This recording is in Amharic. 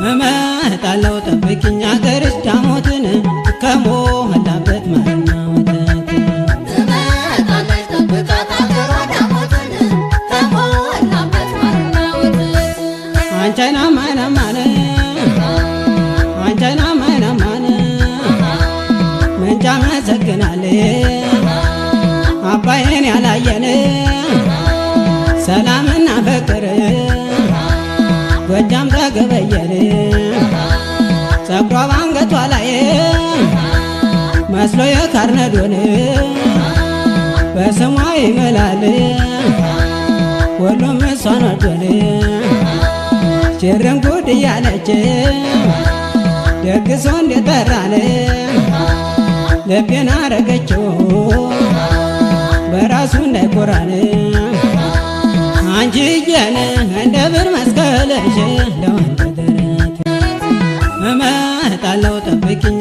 እመጣለሁ ጠብቂኝ አገርሽ ዳሞትን ከሞላበት ማርና ወተት ትመጣለች ጠብቃት አገሯ ዳሞትን ከሞላበት ማርና ወተት አንቻይና ማይናማነ አንቻይና ማይናማነ ምንጫ መሰግናለ አባዬን ያላየን ሰላምና ፍቅር ጎጃም ተገበየን ጸጉሯ ባንገቷ ላይ መስሎ የካርነዶን በስሟ ይምላል ሁሉም እሷን ወዶን ችርም ጉድ እያለች ደግሶ እንደጠራን ልቤን አረገችው በራሱ እንዳይኮራን አንቺዬን እንደ ብር መስቀልሽ ለወንድ ደረት እመጣለሁ ጠብቂኝ